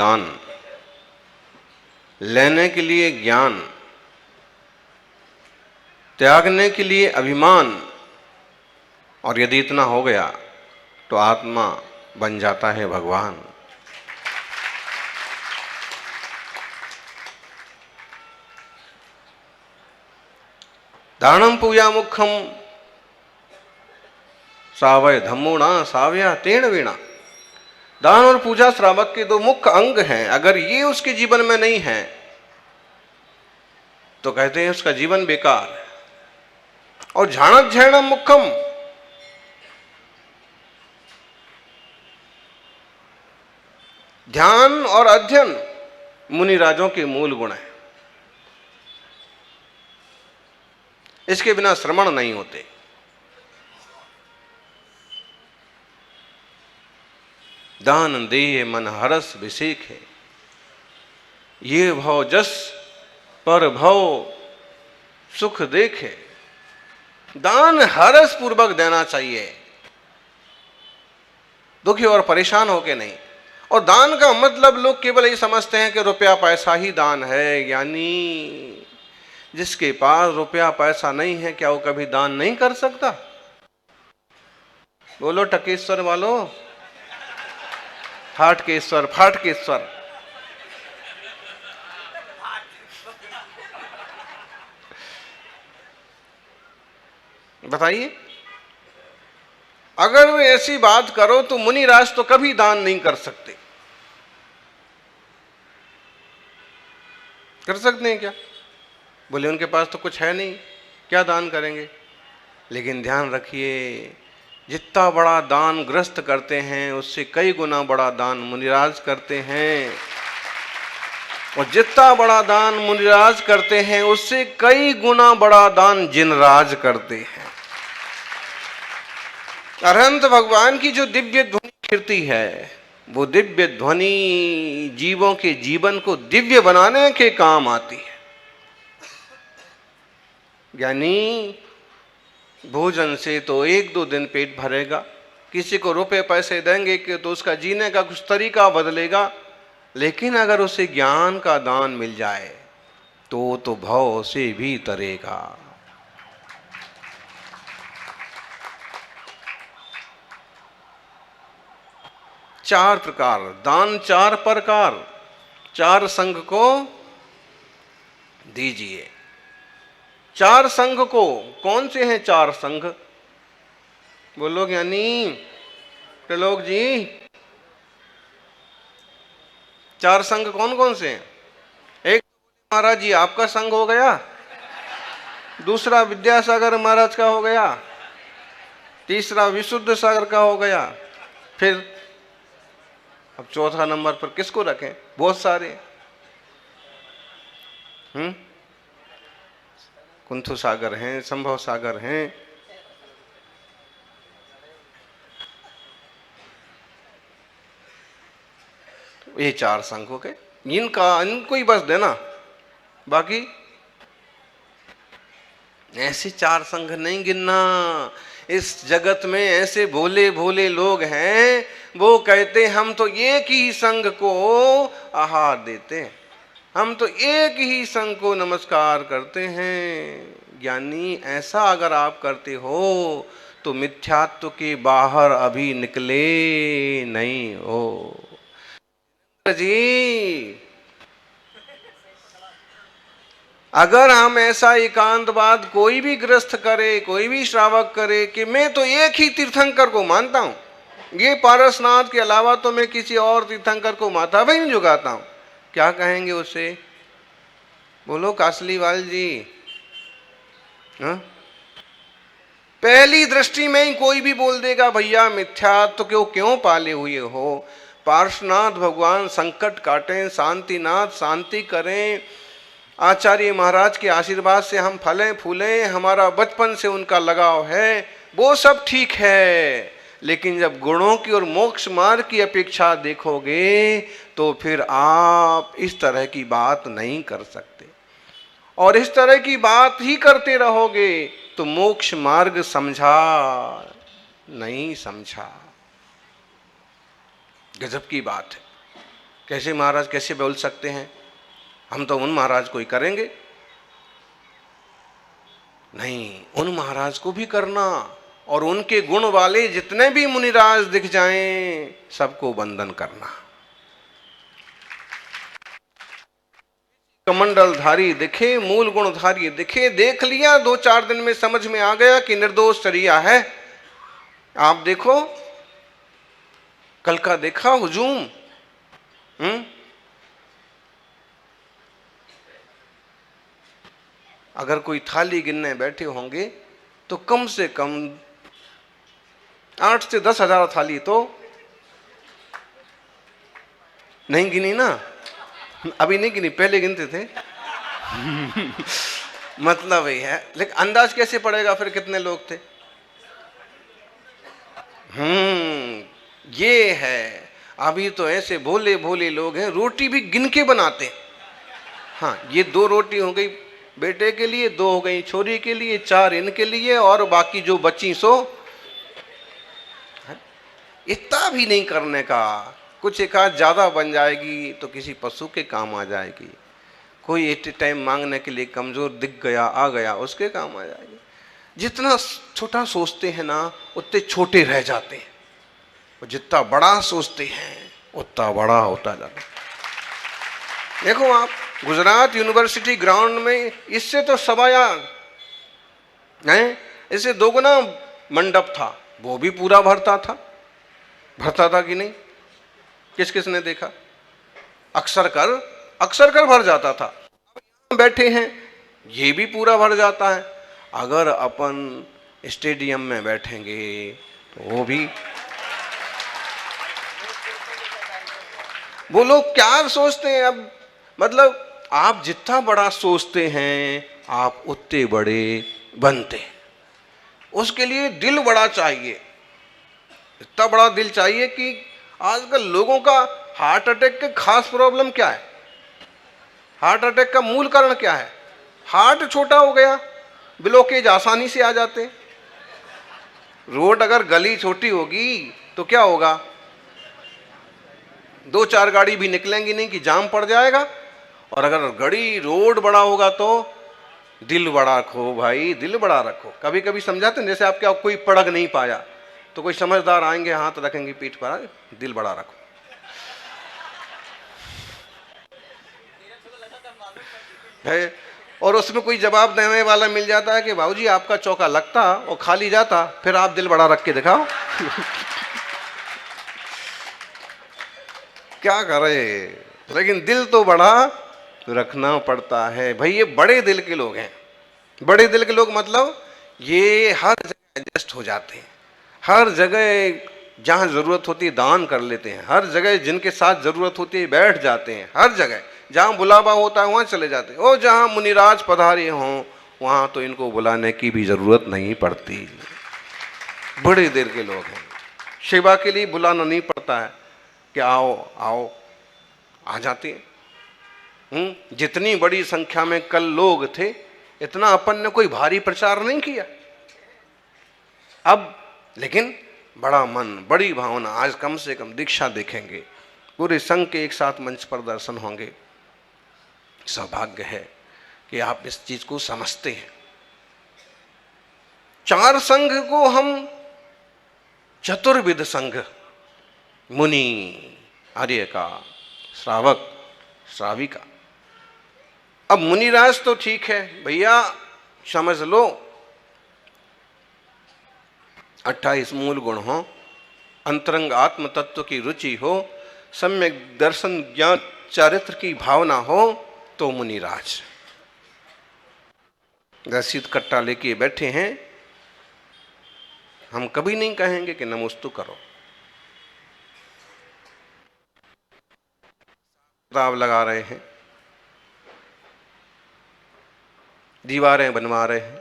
दान, लेने के लिए ज्ञान, त्यागने के लिए अभिमान, और यदि इतना हो गया तो आत्मा बन जाता है भगवान। दानम पूजा मुखम सावय धम्मोणा साव्या तेण वीणा। दान और पूजा श्रावक के दो मुख्य अंग हैं। अगर ये उसके जीवन में नहीं है तो कहते हैं उसका जीवन बेकार है। और झाणक झैणम मुखम, ध्यान और अध्ययन मुनिराजों के मूल गुण है। इसके बिना श्रवण नहीं होते। दान देह मन हरस विषेक है, ये भव जस पर भव सुख देखे। दान हरस पूर्वक देना चाहिए, दुखी और परेशान होके नहीं। और दान का मतलब लोग केवल ये समझते हैं कि रुपया पैसा ही दान है, यानी जिसके पास रुपया पैसा नहीं है क्या वो कभी दान नहीं कर सकता? बोलो टकेश्वर वालों, फाट के ईश्वर, फाट के ईश्वर। बताइए, अगर वे ऐसी बात करो तो मुनिराज तो कभी दान नहीं कर सकते। कर सकते हैं क्या? बोले उनके पास तो कुछ है नहीं, क्या दान करेंगे? लेकिन ध्यान रखिए, जितना बड़ा दान ग्रस्त करते हैं उससे कई गुना बड़ा दान मुनिराज करते हैं, और जितना बड़ा दान मुनिराज करते हैं उससे कई गुना बड़ा दान जिनराज करते हैं। अरहंत भगवान की जो दिव्य ध्वनि कीर्ति है, वो दिव्य ध्वनि जीवों के जीवन को दिव्य बनाने के काम आती है। यानी भोजन से तो एक दो दिन पेट भरेगा, किसी को रुपए पैसे देंगे कि तो उसका जीने का कुछ तरीका बदलेगा, लेकिन अगर उसे ज्ञान का दान मिल जाए तो भव से भी तरेगा। चार प्रकार दान, चार प्रकार, चार संघ को दीजिए। चार संघ को, कौन से हैं चार संघ? बोलो ज्ञानी त्रिलोक जी, चार संघ कौन कौन से हैं? एक महाराज जी आपका संघ हो गया, दूसरा विद्यासागर महाराज का हो गया, तीसरा विशुद्ध सागर का हो गया, फिर अब चौथा नंबर पर किसको रखें? बहुत सारे। कुंथु सागर हैं, संभव सागर हैं, ये चार संघ हो गए। इनको ही बस देना, बाकी ऐसे चार संघ नहीं गिनना। इस जगत में ऐसे भोले भोले लोग हैं, वो कहते हम तो एक ही संघ को आहार देते हैं, हम तो एक ही संघ को नमस्कार करते हैं। ज्ञानी ऐसा अगर आप करते हो तो मिथ्यात्व के बाहर अभी निकले नहीं हो जी। अगर हम ऐसा एकांतवाद कोई भी ग्रस्त करे, कोई भी श्रावक करे कि मैं तो एक ही तीर्थंकर को मानता हूं, ये पारसनाथ के अलावा तो मैं किसी और तीर्थंकर को माथा भी नहीं झुकाता हूं, क्या कहेंगे उसे? बोलो कासलीवाल जी। हा? पहली दृष्टि में ही कोई भी बोल देगा भैया मिथ्यात्व तो क्यों पाले हुए हो? पार्श्वनाथ भगवान संकट काटें, शांतिनाथ शांति करें, आचार्य महाराज के आशीर्वाद से हम फलें फूलें, हमारा बचपन से उनका लगाव है, वो सब ठीक है। लेकिन जब गुणों की और मोक्ष मार्ग की अपेक्षा देखोगे तो फिर आप इस तरह की बात नहीं कर सकते, और इस तरह की बात ही करते रहोगे तो मोक्ष मार्ग समझा नहीं समझा। गजब की बात है। कैसे महाराज कैसे बोल सकते हैं, हम तो उन महाराज को ही करेंगे। नहीं, उन महाराज को भी करना, और उनके गुण वाले जितने भी मुनिराज दिख जाएं सबको वंदन करना। कमंडलधारी दिखे, मूल गुणधारी दिखे, देख लिया 2-4 दिन में समझ में आ गया कि निर्दोष चरिया है। आप देखो कल का देखा हुजूम, अगर कोई थाली गिनने बैठे होंगे तो कम से कम 8 से 10 हजार थाली तो नहीं गिनी ना, अभी नहीं गिनी, पहले गिनते थे। मतलब ये है, लेकिन अंदाज कैसे पड़ेगा फिर कितने लोग थे। ये है, अभी तो ऐसे भोले भोले लोग हैं, रोटी भी गिन के बनाते हैं। हाँ, ये 2 रोटी हो गई बेटे के लिए, 2 हो गई छोरी के लिए, 4 इनके लिए, और बाकी जो बची सो। इतना भी नहीं करने का, कुछ एक आध ज्यादा बन जाएगी तो किसी पशु के काम आ जाएगी, कोई एट टाइम मांगने के लिए कमजोर दिख गया आ गया उसके काम आ जाएगी। जितना छोटा सोचते हैं ना उतने छोटे रह जाते हैं, और जितना बड़ा सोचते हैं उतना बड़ा होता जाता है। देखो आप गुजरात यूनिवर्सिटी ग्राउंड में इससे तो सवाया है, इससे 2 गुना मंडप था, वो भी पूरा भरता था कि नहीं, किस किसने देखा। अक्सर कर भर जाता था, बैठे हैं ये भी पूरा भर जाता है। अगर अपन स्टेडियम में बैठेंगे तो वो भी। वो लोग क्या सोचते हैं, अब मतलब आप जितना बड़ा सोचते हैं आप उतने बड़े बनते हैं। उसके लिए दिल बड़ा चाहिए, इतना बड़ा दिल चाहिए कि आजकल लोगों का हार्ट अटैक के खास प्रॉब्लम क्या है, हार्ट अटैक का मूल कारण क्या है, हार्ट छोटा हो गया, ब्लॉकेज आसानी से आ जाते। रोड अगर गली छोटी होगी तो क्या होगा, 2-4 गाड़ी भी निकलेंगी नहीं कि जाम पड़ जाएगा। और अगर गड़ी रोड बड़ा होगा तो दिल बड़ा रखो भाई, दिल बड़ा रखो। कभी कभी समझाते हैं, जैसे आपके कोई पड़क नहीं पाया तो कोई समझदार आएंगे हाथ रखेंगे पीठ पर, दिल बड़ा रखो। है, और उसमें कोई जवाब देने वाला मिल जाता है कि बाबूजी आपका चौका लगता और खाली जाता, फिर आप दिल बड़ा रख के दिखाओ। क्या करे, लेकिन दिल तो बड़ा रखना पड़ता है भाई। ये बड़े दिल के लोग हैं, बड़े दिल के लोग मतलब ये हर जगह एडजस्ट हो जाते हैं, हर जगह जहां जरूरत होती है दान कर लेते हैं, हर जगह जिनके साथ जरूरत होती है बैठ जाते हैं, हर जगह जहां बुलावा होता है वहां चले जाते हैं। और जहां मुनिराज पधारे हों वहां तो इनको बुलाने की भी जरूरत नहीं पड़ती। बड़े दिल के लोग हैं, सेवा के लिए बुलाना नहीं पड़ता है कि आओ आओ, आ जाते हैं। जितनी बड़ी संख्या में कल लोग थे इतना अपन ने कोई भारी प्रचार नहीं किया। अब लेकिन बड़ा मन, बड़ी भावना, आज कम से कम दीक्षा देखेंगे, पूरे संघ के एक साथ मंच पर दर्शन होंगे। सौभाग्य है कि आप इस चीज को समझते हैं। 4 संघ को हम चतुर्विध संघ, मुनि, आर्य का, श्रावक, श्राविका। अब मुनिराज तो ठीक है भैया, समझ लो 28 मूल गुण हो, अंतरंग आत्म तत्व की रुचि हो, सम्यक दर्शन ज्ञान चारित्र की भावना हो तो मुनिराज। रसीद कट्टा लेके बैठे हैं, हम कभी नहीं कहेंगे कि नमोस्तु करो, किताब लगा रहे हैं, दीवारें बनवा रहे हैं,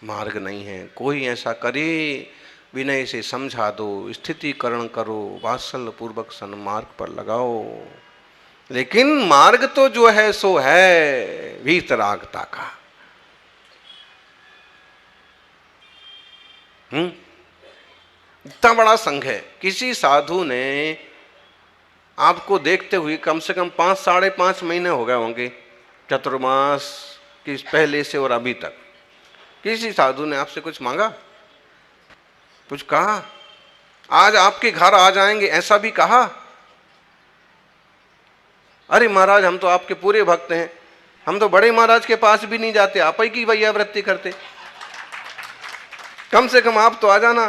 मार्ग नहीं है। कोई ऐसा करे विनय से समझा दो, स्थितिकरण करो, वात्सल्य पूर्वक सन्मार्ग पर लगाओ। लेकिन मार्ग तो जो है सो है वीतरागता का। इतना बड़ा संघ है, किसी साधु ने आपको देखते हुए कम से कम 5 साढ़े 5 महीने हो गए होंगे, चतुर्मास के पहले से और अभी तक। किसी साधु ने आपसे कुछ मांगा, कुछ कहा? आज आपके घर आ जाएंगे ऐसा भी कहा? अरे महाराज हम तो आपके पूरे भक्त हैं, हम तो बड़े महाराज के पास भी नहीं जाते, आप ही की वैयावृत्ति करते, कम से कम आप तो आ जाना।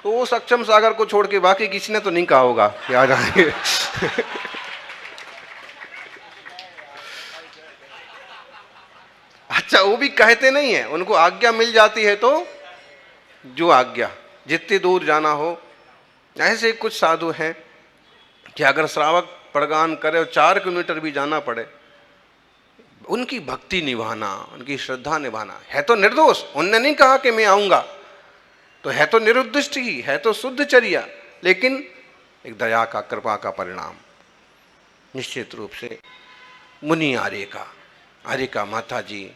तो वो सक्षम सागर को छोड़ के बाकी किसी ने तो नहीं कहा होगा कि आ जाएंगे। अच्छा, वो भी कहते नहीं है, उनको आज्ञा मिल जाती है तो जो आज्ञा, जितनी दूर जाना हो। ऐसे कुछ साधु हैं कि अगर श्रावक प्रगान करे और 4 किलोमीटर भी जाना पड़े, उनकी भक्ति निभाना, उनकी श्रद्धा निभाना है तो निर्दोष। उनने नहीं कहा कि मैं आऊंगा, तो है तो निरुद्दिष्ट ही, है तो शुद्धचर्या, लेकिन एक दया का, कृपा का परिणाम। निश्चित रूप से मुनि आर्य का माता जी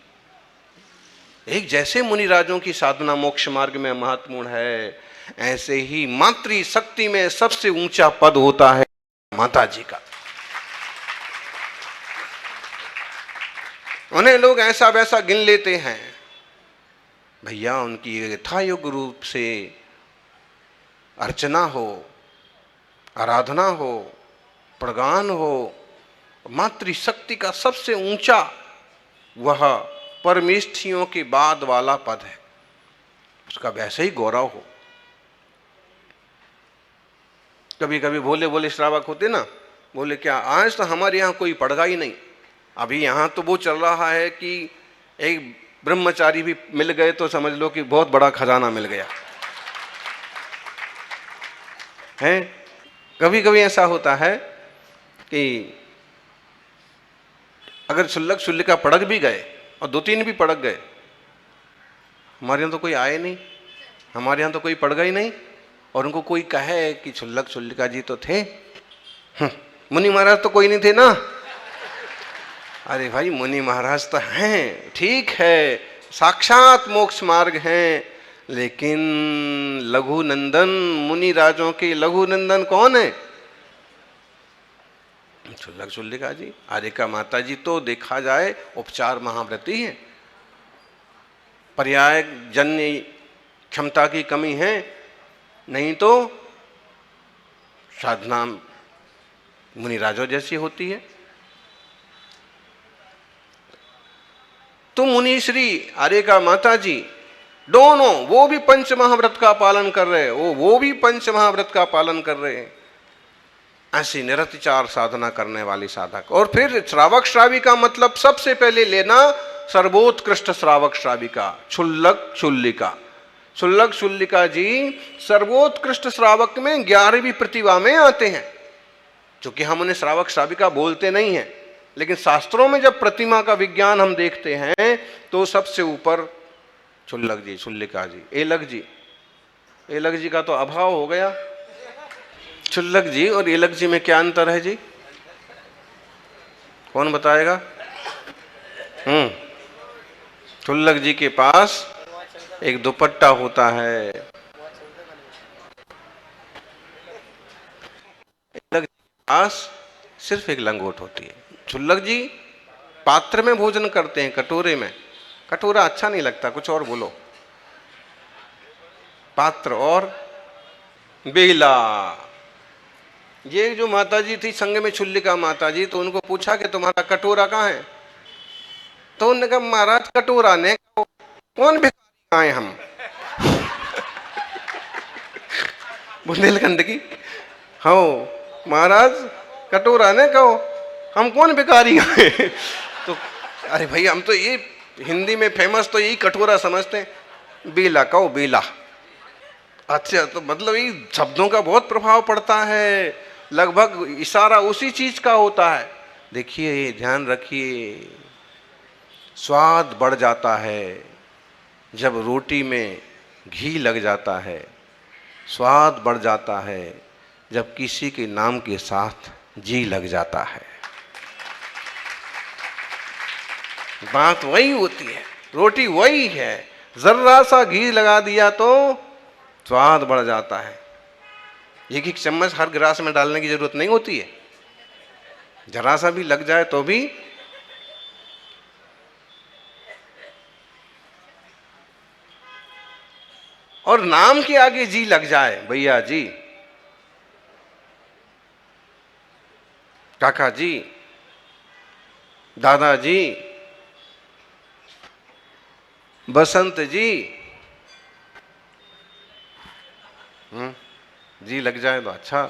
एक जैसे मुनिराजों की साधना मोक्ष मार्ग में महत्वपूर्ण है, ऐसे ही मातृ शक्ति में सबसे ऊंचा पद होता है माता जी का। उन्हें लोग ऐसा वैसा गिन लेते हैं, भैया उनकी यथायोग्य रूप से अर्चना हो, आराधना हो, प्रगान हो। मातृशक्ति का सबसे ऊंचा वह परमेष्ठियों के बाद वाला पद है, उसका वैसे ही गौरव हो। कभी कभी भोले भोले श्रावक होते ना, बोले क्या आज तो हमारे यहाँ कोई पड़गा ही नहीं। अभी यहाँ तो वो चल रहा है कि एक ब्रह्मचारी भी मिल गए तो समझ लो कि बहुत बड़ा खजाना मिल गया है। कभी कभी ऐसा होता है कि अगर शुल्लक शुल्लिका पड़क भी गए और 2-3 भी पड़क गए, हमारे यहाँ तो कोई आए नहीं, हमारे यहाँ तो कोई पड़ गई नहीं, और उनको कोई कहे कि शुल्लक शुल्लिका जी तो थे, मुनि महाराज तो कोई नहीं थे ना। अरे भाई मुनि महाराज तो हैं, ठीक है, साक्षात मोक्ष मार्ग हैं, लेकिन लघु नंदन, मुनि राजों के लघु नंदन कौन है? शुल्लक शुल्लिका जी। आर्यिका माता जी तो देखा जाए उपचार महाव्रती हैं, पर्याय जन्य क्षमता की कमी है, नहीं तो साधना मुनि राजों जैसी होती है। तो मुनि श्री आर्यिका माता जी दोनों, वो भी पंच महाव्रत का पालन कर रहे हैं, वो भी पंच महाव्रत का पालन कर रहे हैं। ऐसी निरतिचार साधना करने वाली साधक। और फिर श्रावक श्राविका मतलब सबसे पहले लेना सर्वोत्कृष्ट श्रावक श्राविका, क्षुल्लक शुल्लिका। क्षुल्लक शुल्लिका जी सर्वोत्कृष्ट श्रावक में 11वीं प्रतिभा में आते हैं। क्योंकि हम उन्हें श्रावक श्राविका बोलते नहीं हैं, लेकिन शास्त्रों में जब प्रतिमा का विज्ञान हम देखते हैं तो सबसे ऊपर क्षुल्लक जी, शुल्लिका जी। एलक जी का तो अभाव हो गया। क्षुल्लक जी और एलक जी में क्या अंतर है जी? कौन बताएगा? क्षुल्लक जी के पास एक दुपट्टा होता है, एलक जी के पास सिर्फ एक लंगोट होती है। क्षुल्लक जी पात्र में भोजन करते हैं, कटोरे में। कटोरा अच्छा नहीं लगता, कुछ और बोलो। पात्र और बेला। ये जो माता जी थी संग में शुल्लिका माता जी, तो उनको पूछा कि तुम्हारा कटोरा कहाँ है? तो उन्होंने कहा महाराज कटोरा ने कौन भिखारी आए हम। बुंदेलखंड की हाँ महाराज कटोरा ने कहो हम कौन भिखारी आए। तो अरे भाई हम तो ये हिंदी में फेमस तो यही कटोरा समझते हैं, बेला कहो बेला। अच्छा, तो मतलब ये शब्दों का बहुत प्रभाव पड़ता है, लगभग इशारा उसी चीज का होता है। देखिए ध्यान रखिए, स्वाद बढ़ जाता है जब रोटी में घी लग जाता है, स्वाद बढ़ जाता है जब किसी के नाम के साथ जी लग जाता है। बात वही होती है, रोटी वही है, जरा सा घी लगा दिया तो स्वाद बढ़ जाता है। एक एक चम्मच हर गिलास में डालने की जरूरत नहीं होती है, जरा सा भी लग जाए तो भी और नाम के आगे जी लग जाए, भैया जी, काका जी, दादाजी, बसंत जी, जी लग जाए तो अच्छा।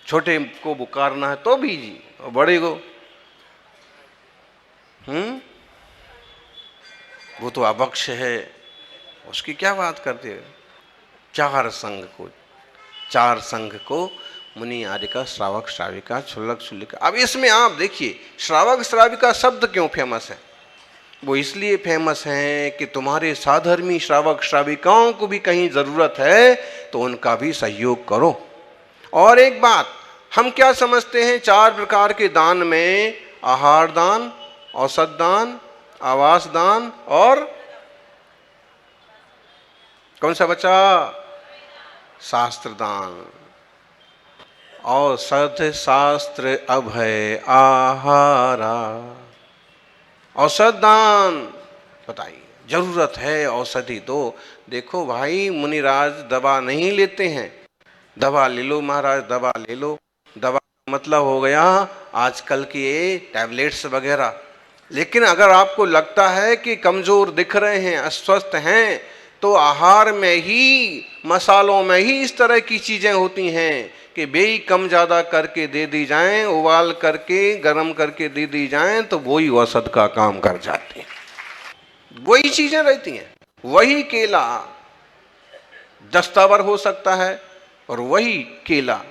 छोटे को पुकारना है तो भी जी, और बड़े को वो तो अभक्ष है, उसकी क्या बात करते हो। चार संघ को मुनि आर्यिका श्रावक श्राविका क्षुल्लक क्षुल्लिका। अब इसमें आप देखिए श्रावक श्राविका शब्द क्यों फेमस है। वो इसलिए फेमस है कि तुम्हारे साधर्मी श्रावक श्राविकाओं को भी कहीं जरूरत है तो उनका भी सहयोग करो। और एक बात, हम क्या समझते हैं 4 प्रकार के दान में, आहार दान, औषध दान, आवास दान और कौन सा बचा, शास्त्र दान। औषध शास्त्र अभय आहारा, औषध दान बताइए, जरूरत है औषधि दो। देखो भाई मुनिराज दवा नहीं लेते हैं, दवा ले लो महाराज, दवा ले लो। दवा का मतलब हो गया आजकल की ये टैबलेट्स वगैरह। लेकिन अगर आपको लगता है कि कमजोर दिख रहे हैं, अस्वस्थ हैं, तो आहार में ही, मसालों में ही इस तरह की चीजें होती हैं कि बेई कम ज़्यादा करके दे दी जाएं, उबाल करके गर्म करके दे दी जाएं तो वही औषध का काम कर जाती हैं। वही चीजें रहती हैं। वही केला दस्तावर हो सकता है और वही केला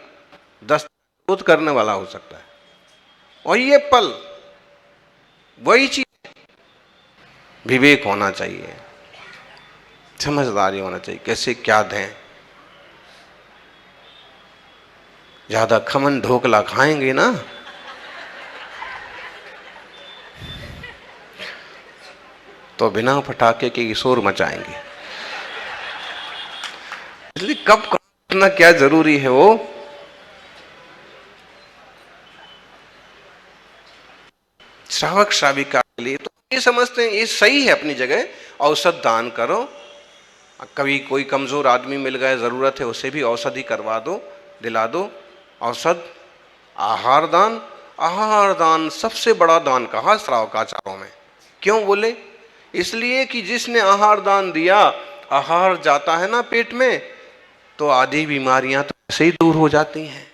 दस्त करने वाला हो सकता है, और ये फल वही चीज। विवेक होना चाहिए, समझदारी होना चाहिए, कैसे क्या दें। ज्यादा खमन ढोकला खाएंगे ना तो बिना पटाखे के शोर मचाएंगे। इसलिए कब करना क्या जरूरी है वो श्रावक श्राविका के लिए तो ये समझते हैं ये सही है अपनी जगह, औषध दान करो। कभी कोई कमजोर आदमी मिल गया, जरूरत है, उसे भी औषधि करवा दो, दिला दो औषध। आहार दान, आहार दान सबसे बड़ा दान कहा श्रावकाचारों में। क्यों बोले? इसलिए कि जिसने आहार दान दिया, आहार जाता है ना पेट में, तो आधी बीमारियां तो ऐसे ही दूर हो जाती हैं।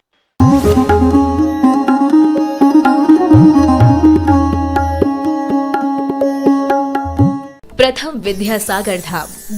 प्रथम विद्यासागर धाम